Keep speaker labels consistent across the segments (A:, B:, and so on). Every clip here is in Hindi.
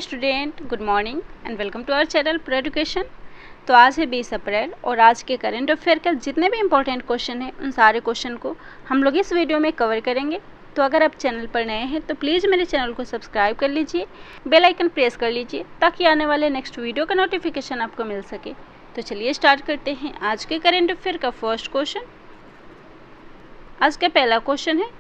A: Student, good morning and welcome to our channel Pro Education. तो आज है 20 अप्रैल और आज के करंट अफेयर के जितने भी इंपॉर्टेंट क्वेश्चन हैं उन सारे क्वेश्चन को हम लोग इस वीडियो में कवर करेंगे। तो अगर आप चैनल पर नए हैं तो प्लीज़ मेरे चैनल को सब्सक्राइब कर लीजिए, बेल आइकन प्रेस कर लीजिए ताकि आने वाले नेक्स्ट वीडियो का नोटिफिकेशन आपको मिल सके। तो चलिए स्टार्ट करते हैं आज के करंट अफेयर का फर्स्ट क्वेश्चन। आज का पहला क्वेश्चन है,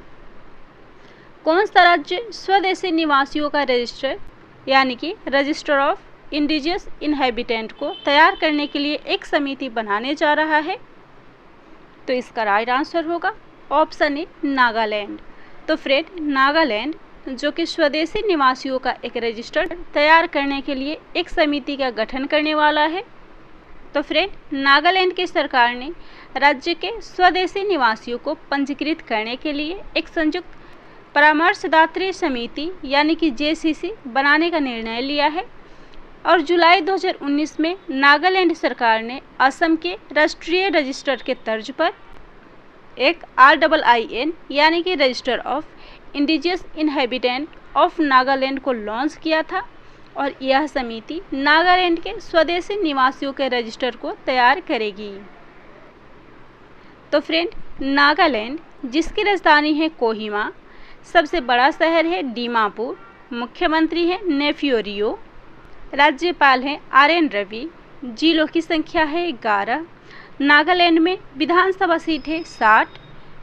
A: कौन सा राज्य स्वदेशी निवासियों का रजिस्टर यानी कि रजिस्टर ऑफ इंडिजियस इनहेबिटेंट को तैयार करने के लिए एक समिति बनाने जा रहा है? तो इसका राइट आंसर होगा ऑप्शन ए नागालैंड। तो फ्रेंड, नागालैंड जो कि स्वदेशी निवासियों का एक रजिस्टर तैयार करने के लिए एक समिति का गठन करने वाला है। तो फ्रेंड, नागालैंड की सरकार ने राज्य के स्वदेशी निवासियों को पंजीकृत करने के लिए एक संयुक्त परामर्शदात्री समिति यानी कि जेसीसी बनाने का निर्णय लिया है और जुलाई 2019 में नागालैंड सरकार ने असम के राष्ट्रीय रजिस्टर के तर्ज पर एक RIIN यानी कि register of indigenous inhabitant of Nagaland को लॉन्च किया था और यह समिति नागालैंड के स्वदेशी निवासियों के रजिस्टर को तैयार करेगी। तो फ्रेंड, नागालैंड जिसकी राजधानी है कोहिमा, सबसे बड़ा शहर है दीमापुर, मुख्यमंत्री है नेफ्यू रियो, राज्यपाल हैं RN रवि, जिलों की संख्या है 11, नागालैंड में विधानसभा सीट है 60,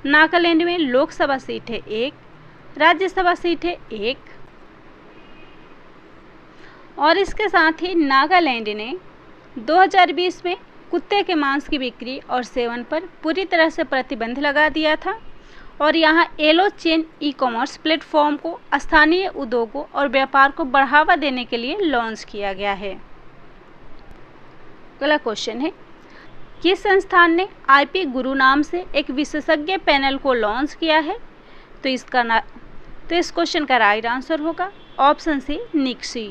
A: नागालैंड में लोकसभा सीट है 1, राज्यसभा सीट है 1 और इसके साथ ही नागालैंड ने 2020 में कुत्ते के मांस की बिक्री और सेवन पर पूरी तरह से प्रतिबंध लगा दिया था और यहाँ येलो चेन ई-कॉमर्स प्लेटफॉर्म को स्थानीय उद्योगों और व्यापार को बढ़ावा देने के लिए लॉन्च किया गया है। अगला क्वेश्चन है, किस संस्थान ने IP गुरु नाम से एक विशेषज्ञ पैनल को लॉन्च किया है? तो इस क्वेश्चन का राइट आंसर होगा ऑप्शन सी निक्सी।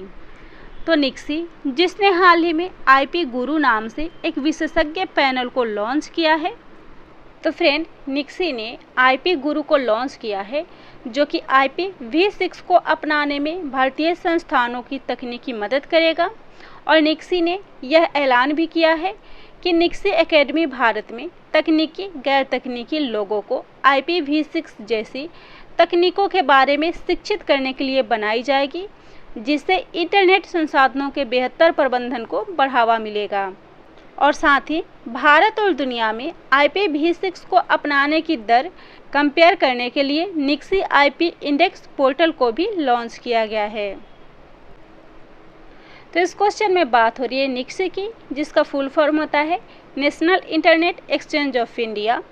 A: तो निक्सी जिसने हाल ही में IP गुरु नाम से एक विशेषज्ञ पैनल को लॉन्च किया है। तो फ्रेंड, निक्सी ने IP गुरु को लॉन्च किया है जो कि IPv6 को अपनाने में भारतीय संस्थानों की तकनीकी मदद करेगा और निक्सी ने यह ऐलान भी किया है कि निक्सी एकेडमी भारत में तकनीकी गैर तकनीकी लोगों को IPv6 जैसी तकनीकों के बारे में शिक्षित करने के लिए बनाई जाएगी, जिससे इंटरनेट संसाधनों के बेहतर प्रबंधन को बढ़ावा मिलेगा और साथ ही भारत और दुनिया में IPv6 को अपनाने की दर कंपेयर करने के लिए निक्सी IP इंडेक्स पोर्टल को भी लॉन्च किया गया है। तो इस क्वेश्चन में बात हो रही है निक्सी की, जिसका फुल फॉर्म होता है national internet exchange of India.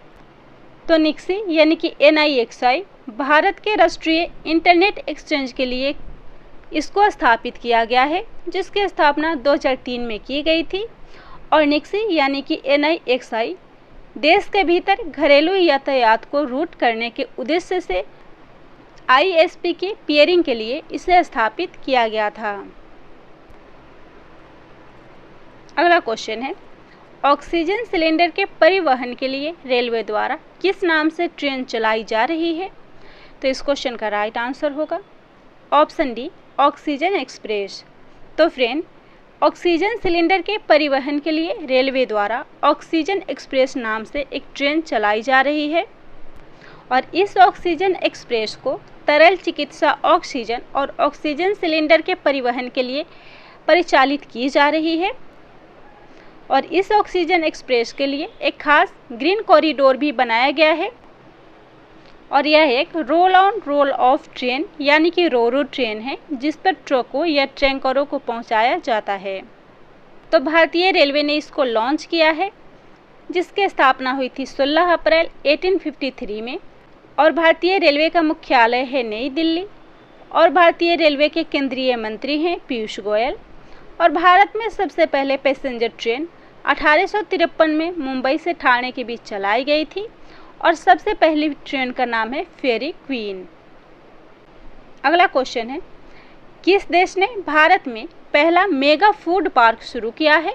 A: तो निक्सी यानी कि NIXI भारत के राष्ट्रीय इंटरनेट एक्सचेंज के लिए इसको स्थापित किया गया है, जिसकी स्थापना 2003 में की गई थी और निक्सी यानी कि NIXI देश के भीतर घरेलू यातायात को रूट करने के उद्देश्य से ISP की पेयरिंग के लिए इसे स्थापित किया गया था। अगला क्वेश्चन है, ऑक्सीजन सिलेंडर के परिवहन के लिए रेलवे द्वारा किस नाम से ट्रेन चलाई जा रही है? तो इस क्वेश्चन का राइट आंसर होगा ऑप्शन डी ऑक्सीजन एक्सप्रेस। तो फ्रेंड, ऑक्सीजन सिलेंडर के परिवहन के लिए रेलवे द्वारा ऑक्सीजन एक्सप्रेस नाम से एक ट्रेन चलाई जा रही है और इस ऑक्सीजन एक्सप्रेस को तरल चिकित्सा ऑक्सीजन और ऑक्सीजन सिलेंडर के परिवहन के लिए परिचालित की जा रही है और इस ऑक्सीजन एक्सप्रेस के लिए एक खास ग्रीन कॉरिडोर भी बनाया गया है और यह एक roll on roll of train यानी कि रोरो ट्रेन है, जिस पर ट्रकों या टैंकरों को पहुंचाया जाता है। तो भारतीय रेलवे ने इसको लॉन्च किया है, जिसकी स्थापना हुई थी 16 अप्रैल 1853 में और भारतीय रेलवे का मुख्यालय है नई दिल्ली और भारतीय रेलवे के केंद्रीय मंत्री हैं पीयूष गोयल और भारत में सबसे पहले पैसेंजर ट्रेन 1853 में मुंबई से ठाणे के बीच चलाई गई थी और सबसे पहली ट्रेन का नाम है फेरी क्वीन। अगला क्वेश्चन है, किस देश ने भारत में पहला मेगा फूड पार्क शुरू किया है?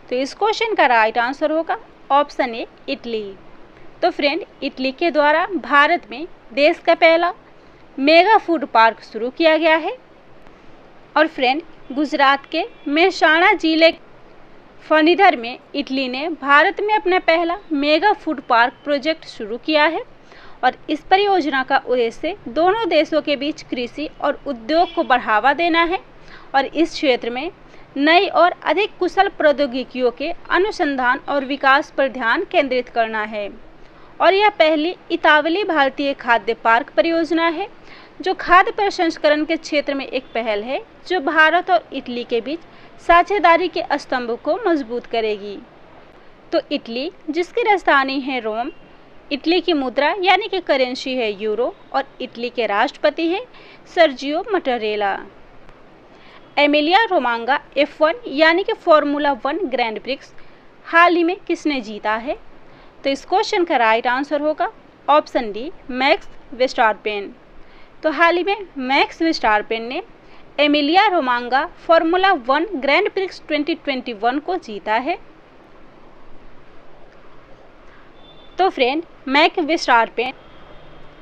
A: तो इस क्वेश्चन का राइट आंसर होगा ऑप्शन ए इटली। तो फ्रेंड, इटली के द्वारा भारत में देश का पहला मेगा फूड पार्क शुरू किया गया है और फ्रेंड, गुजरात के मेहसाणा जिले फणीधर में इटली ने भारत में अपना पहला मेगा फूड पार्क प्रोजेक्ट शुरू किया है और इस परियोजना का उद्देश्य दोनों देशों के बीच कृषि और उद्योग को बढ़ावा देना है और इस क्षेत्र में नई और अधिक कुशल प्रौद्योगिकियों के अनुसंधान और विकास पर ध्यान केंद्रित करना है। और यह पहली इतालवी भारतीय खाद्य पार्क परियोजना है जो खाद्य प्रसंस्करण के क्षेत्र में एक पहल है जो भारत और इटली के बीच साझेदारी के स्तंभ को मजबूत करेगी। तो इटली, जिसकी राजधानी है रोम, इटली की मुद्रा यानी कि करेंसी है यूरो और इटली के राष्ट्रपति हैं सर्जियो मटरेला। एमिलिया रोमांगा F1 यानी कि फॉर्मूला 1 ग्रैंड प्रिक्स हाल ही में किसने जीता है? तो इस क्वेश्चन का राइट आंसर होगा ऑप्शन डी, मैक्स वर्स्टैपेन। तो हाल ही में मैक्स वर्स्टैपेन ने एमिलिया रोमांगा फॉर्मूला 1 ग्रैंड प्रिक्स 2021 को जीता है। तो फ्रेंड, मैक्स वर्स्टैपेन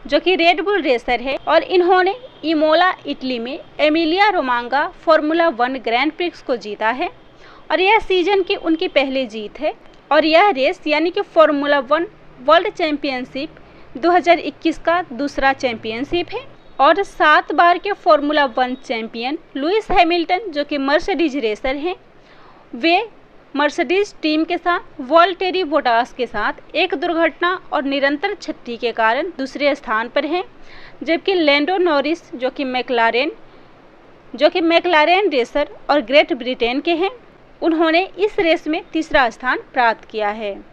A: जो कि रेड बुल रेसर है और इन्होंने इमोला इटली में एमिलिया रोमांगा फॉर्मूला 1 ग्रैंड प्रिक्स को जीता है और यह सीजन की उनकी पहली जीत है और यह रेस यानी कि फॉर्मूला 1 वर्ल्ड चैंपियनशिप 2021 का दूसरा चैंपियनशिप है। और 7 बार के फॉर्मूला 1 चैंपियन लुइस हैमिल्टन जो कि मर्सिडीज रेसर हैं, वे मर्सिडीज टीम के साथ वॉल्टेरी बोटास के साथ एक दुर्घटना और निरंतर क्षति के कारण दूसरे स्थान पर हैं, जबकि लैंडो नॉरिस जो कि मैकलारेन रेसर और ग्रेट ब्रिटेन के हैं, उन्होंने इस रेस में तीसरा स्थान प्राप्त किया है।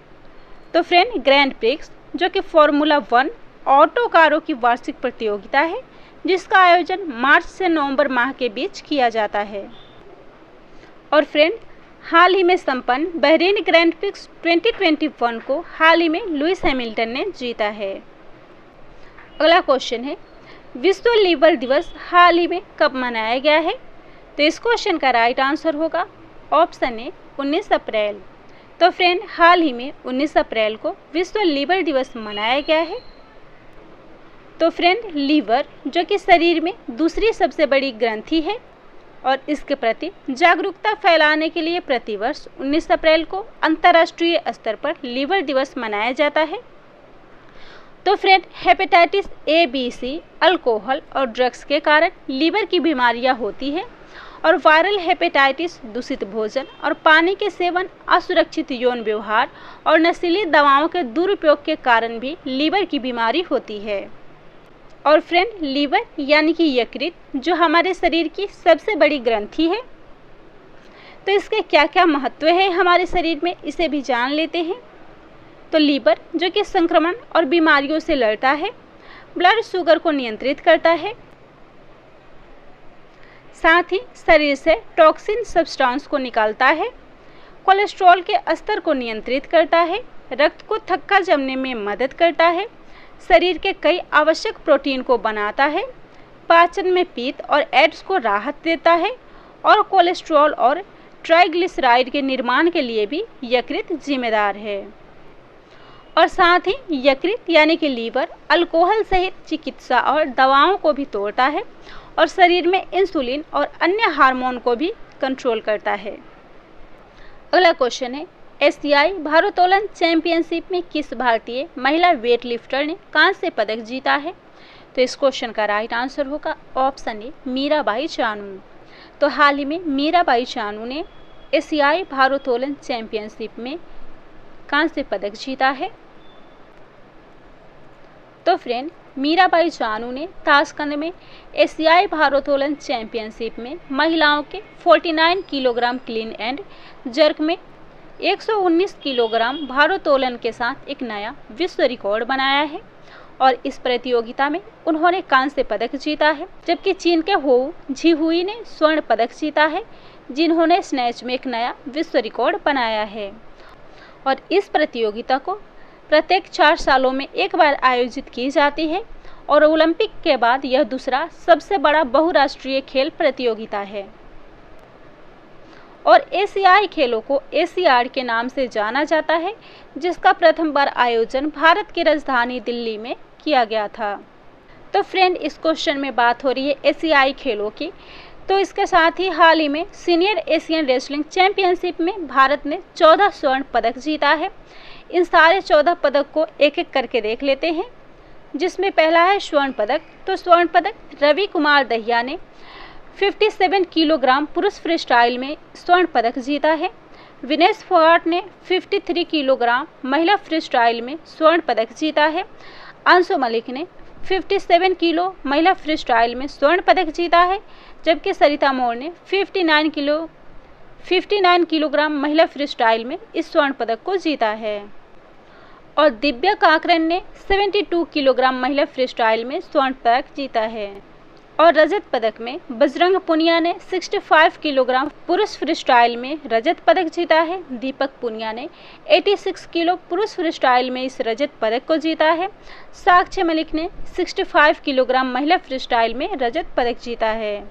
A: तो फ्रेंड, ग्रैंड प्रिक्स जो कि फॉर्मूला 1 ऑटो कारों की वार्षिक प्रतियोगिता है जिसका आयोजन मार्च से नवंबर माह के बीच किया जाता है। और फ्रेंड, हाल ही में संपन्न बहरीन ग्रैंड प्रिक्स 2021 को हाल ही में लुइस हैमिल्टन ने जीता है। अगला क्वेश्चन है, विश्व लीवर दिवस हाल ही में कब मनाया गया है? तो इस क्वेश्चन का राइट आंसर होगा ऑप्शन ए, 19 अप्रैल। तो फ्रेंड, हाल ही में 19 अप्रैल को विश्व लीवर दिवस मनाया गया है। तो फ्रेंड, लीवर जो कि शरीर में दूसरी सबसे बड़ी ग्रंथि है और इसके प्रति जागरूकता फैलाने के लिए प्रतिवर्ष 19 अप्रैल को अंतर्राष्ट्रीय स्तर पर लीवर दिवस मनाया जाता है। तो friend, hepatitis A, B, C, alcohol और ड्रग्स के कारण लीवर की बीमारियां होती हैं और वायरल हेपेटाइटिस, दूषित भोजन और पानी के सेवन, असुरक्षित यौन व्यवहार और नशीली दवाओं के दुरुपयोग के कारण भी लीवर की बीमारी होती है। और फ्रेंड, लीवर यानी कि यकृत जो हमारे शरीर की सबसे बड़ी ग्रंथि है, तो इसके क्या क्या महत्व है हमारे शरीर में, इसे भी जान लेते हैं। तो लीवर जो कि संक्रमण और बीमारियों से लड़ता है, ब्लड शुगर को नियंत्रित करता है, साथ ही शरीर से टॉक्सिन सब्सटेंस को निकालता है, कोलेस्ट्रॉल के स्तर को नियंत्रित करता है, रक्त को थक्का जमने में मदद करता है, शरीर के कई आवश्यक प्रोटीन को बनाता है, पाचन में पित्त और एड्स को राहत देता है और कोलेस्ट्रॉल और ट्राइग्लिसराइड के निर्माण के लिए भी यकृत जिम्मेदार है। और साथ ही यकृत यानी कि लीवर अल्कोहल सहित चिकित्सा और दवाओं को भी तोड़ता है और शरीर में इंसुलिन और अन्य हार्मोन को भी कंट्रोल करता है। अगला क्वेश्चन है, एशियाई भारोत्तोलन चैंपियनशिप में किस भारतीय महिला वेट लिफ्टर ने कांस्य पदक जीता है? तो इस क्वेश्चन का राइट आंसर होगा ऑप्शन ए, मीराबाई चानू। तो हाल ही में मीराबाई चानू ने एशियाई भारोत्तोलन चैंपियनशिप में कांस्य पदक जीता है। तो फ्रेंड, मीराबाई चानू ने ताशकंद में एशियाई भारोत्तोलन चैंपियनशिप में महिलाओं के 49 किलोग्राम क्लीन एंड जर्क में 119 किलोग्राम भारोत्तोलन के साथ एक नया विश्व रिकॉर्ड बनाया है और इस प्रतियोगिता में उन्होंने कांस्य पदक जीता है, जबकि चीन के हो झिहुई ने स्वर्ण पदक जीता है, जिन्होंने स्नैच में एक नया विश्व रिकॉर्ड बनाया है। और इस प्रतियोगिता को प्रत्येक 4 सालों में एक बार आयोजित की जाती है और ओलंपिक के बाद यह दूसरा सबसे बड़ा बहुराष्ट्रीय खेल प्रतियोगिता है। और एशियाई खेलों को एशियाड के नाम से जाना जाता है, जिसका प्रथम बार आयोजन भारत की राजधानी दिल्ली में किया गया था। तो फ्रेंड, इस क्वेश्चन में बात हो रही है एशियाई खेलों की, तो इसके साथ ही हाल ही में सीनियर एशियन रेसलिंग चैंपियनशिप में भारत ने 14 स्वर्ण पदक जीता है। इन सारे 14 पदक को एक एक करके देख लेते हैं, जिसमें पहला है स्वर्ण पदक। तो स्वर्ण पदक रवि कुमार दहिया ने 57 किलोग्राम पुरुष फ्री स्टाइल में स्वर्ण पदक जीता है। विनेश फोगाट ने 53 किलोग्राम महिला फ्री स्टाइल में स्वर्ण पदक जीता है। अंशु मलिक ने 57 किलो महिला फ्री स्टाइल में स्वर्ण पदक जीता है, जबकि सरिता मोर ने 59 किलोग्राम महिला फ्री स्टाइल में इस स्वर्ण पदक को जीता है। और दिव्या काकरन ने 72 किलोग्राम महिला फ्री स्टाइल में स्वर्ण पदक जीता है। और रजत पदक में बजरंग पुनिया ने 65 किलोग्राम पुरुष फ्री स्टाइल में रजत पदक जीता है। दीपक पुनिया ने 86 किलो पुरुष फ्री स्टाइल में इस रजत पदक को जीता है। साक्षी मलिक ने 65 किलोग्राम महिला फ्री स्टाइल में रजत पदक जीता है।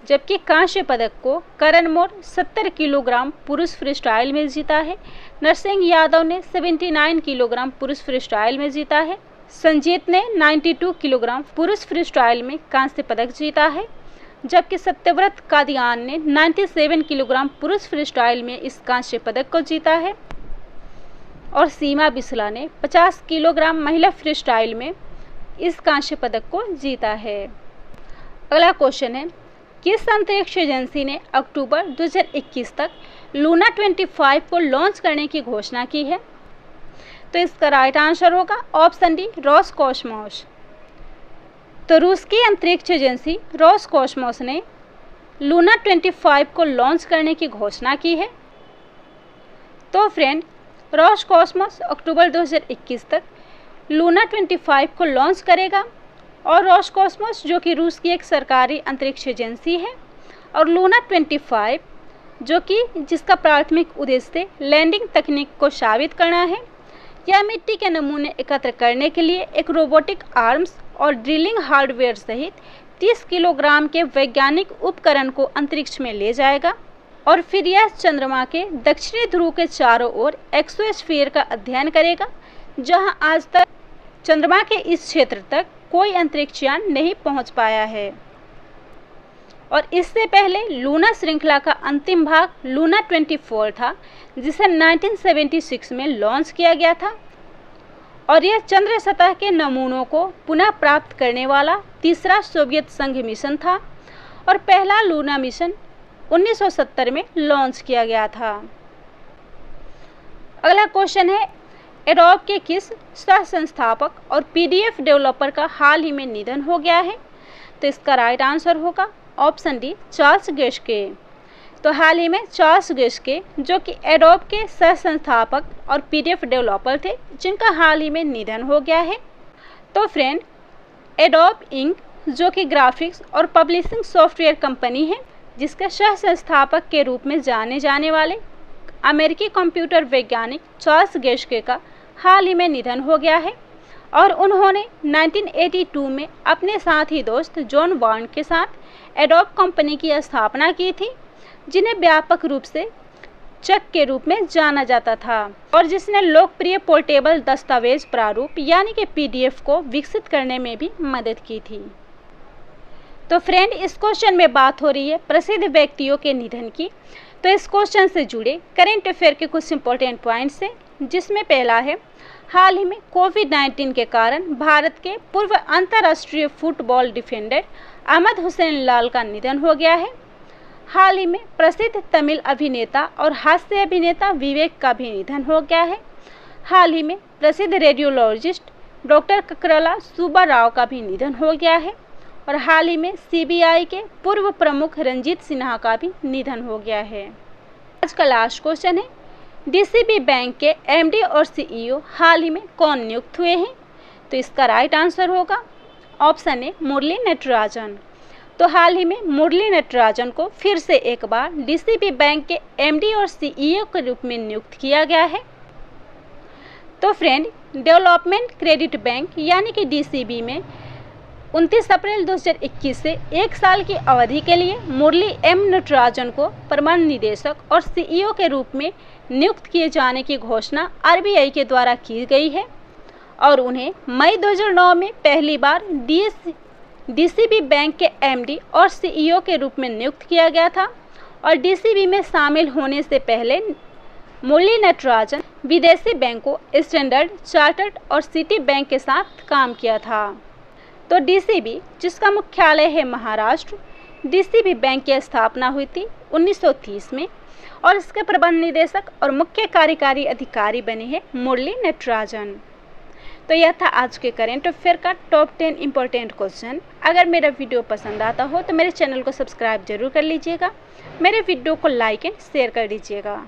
A: जबकि कांस्य पदक को करण मोर 70 किलोग्राम पुरुष फ्री स्टाइल में जीता है। नरसिंह यादव ने 79 किलोग्राम पुरुष फ्री स्टाइल में जीता है। संजीत ने 92 किलोग्राम पुरुष फ्री स्टाइल में कांस्य पदक जीता है, जबकि सत्यव्रत कादियान ने 97 किलोग्राम पुरुष फ्री स्टाइल में इस कांस्य पदक को जीता है। और सीमा बिस्ला ने 50 किलोग्राम महिला फ्री स्टाइल में इस कांस्य पदक को जीता है। अगला क्वेश्चन है, किस अंतरिक्ष एजेंसी ने अक्टूबर 2021 तक लूना 25 को लॉन्च करने की घोषणा की है? तो इसका राइट आंसर होगा ऑप्शन डी, रोसकॉस्मोस। तो रूस की अंतरिक्ष एजेंसी रोसकॉस्मोस ने लूना 25 को लॉन्च करने की घोषणा की है। तो फ्रेंड, रोसकॉस्मोस अक्टूबर 2021 तक लूना 25 को लॉन्च करेगा। और रोसकॉस्मोस जो कि रूस की एक सरकारी अंतरिक्ष एजेंसी है, और लूना 25 जो कि जिसका प्राथमिक उद्देश्य लैंडिंग तकनीक को साबित करना है, यह मिट्टी के नमूने एकत्र करने के लिए एक रोबोटिक आर्म्स और ड्रिलिंग हार्डवेयर सहित 30 किलोग्राम के वैज्ञानिक उपकरण को अंतरिक्ष में ले जाएगा। और फिर यह चंद्रमा के दक्षिणी ध्रुव के चारों ओर एक्सोस्फीयर का अध्ययन करेगा, जहां आज तक चंद्रमा के इस क्षेत्र तक कोई अंतरिक्ष यान नहीं पहुंच पाया है। और इससे पहले लूना श्रृंखला का अंतिम भाग लूना 24 था, जिसे 1976 में लॉन्च किया गया था। और यह चंद्र सतह के नमूनों को पुनः प्राप्त करने वाला तीसरा सोवियत संघ मिशन था। और पहला लूना मिशन 1970 में लॉन्च किया गया था। अगला क्वेश्चन है, एडोब के किस सह संस्थापक और पीडीएफ डेवलपर का हाल ही में निधन हो गया है? तो इसका राइट आंसर होगा ऑप्शन डी, चार्ल्स गेस्के। तो हाल ही में चार्ल्स गेस्के जो कि एडोब के सह संस्थापक और पीडीएफ डेवलपर थे, जिनका हाल ही में निधन हो गया है। तो फ्रेंड, एडोब इंक जो कि ग्राफिक्स और पब्लिशिंग सॉफ्टवेयर कंपनी है, जिसके सह संस्थापक के रूप में जाने जाने वाले अमेरिकी कंप्यूटर वैज्ञानिक चार्ल्स गेस्के का हाल ही में निधन हो गया है। और उन्होंने 1982 में अपने साथी दोस्त जॉन वार्न के साथ एडोब कंपनी की स्थापना की थी, जिन्हें व्यापक रूप से चक के रूप में जाना जाता था, और जिसने लोकप्रिय पोर्टेबल दस्तावेज प्रारूप यानी कि पीडीएफ को विकसित करने में भी मदद की थी। तो फ्रेंड, इस क्वेश्चन में बात हो रही है प्रसिद्ध व्यक्तियों के निधन की। तो इस क्वेश्चन से जुड़े करंट अफेयर के कुछ इंपॉर्टेंट पॉइंट्स हैं, जिसमें पहला है, हाल ही में कोविड-19 के कारण भारत के पूर्व अंतर्राष्ट्रीय फुटबॉल डिफेंडर अहमद हुसैन लाल का निधन हो गया है। हाल ही में प्रसिद्ध तमिल अभिनेता और हास्य अभिनेता विवेक का भी निधन हो गया है। हाल ही में प्रसिद्ध रेडियोलॉजिस्ट डॉक्टर ककरला सुब्बा राव का भी निधन हो गया है। और हाल ही में सीबीआई के पूर्व प्रमुख रंजीत सिन्हा का भी निधन हो गया है। आज का लास्ट क्वेश्चन है, डीसीबी बैंक के एमडी और सीईओ हाल ही में कौन नियुक्त हुए हैं? तो इसका राइट आंसर होगा ऑप्शन ए, मुरली नटराजन। तो हाल ही में मुरली नटराजन को फिर से एक बार डीसीबी बैंक के एमडी और सीईओ के रूप में नियुक्त किया गया है। तो फ्रेंड, डेवलपमेंट क्रेडिट बैंक यानी कि डीसीबी में 29 अप्रैल 2021 से 1 साल की अवधि के लिए मुरली एम नटराजन को प्रबंध निदेशक और सीईओ के रूप में नियुक्त किए जाने की घोषणा आरबीआई के द्वारा की गई है। और उन्हें मई 2009 में पहली बार डीसीबी बैंक के एमडी और सीईओ के रूप में नियुक्त किया गया था और डीसीबी में शामिल होने से पहले मुरली नटराजन विदेशी बैंकों स्टैंडर्ड चार्टर्ड और सिटी बैंक के साथ काम किया था। तो डीसीबी, जिसका मुख्यालय है महाराष्ट्र, डीसीबी बैंक की स्थापना हुई थी 1930 में और इसके प्रबंध निदेशक और मुख्य कार्यकारी अधिकारी बने हैं मुरली नटराजन। तो यह था आज के करेंट अफेयर का टॉप 10 इम्पोर्टेंट क्वेश्चन। अगर मेरा वीडियो पसंद आता हो तो मेरे चैनल को सब्सक्राइब जरूर कर लीजिएगा, मेरे वीडियो को लाइक एंड शेयर कर दीजिएगा।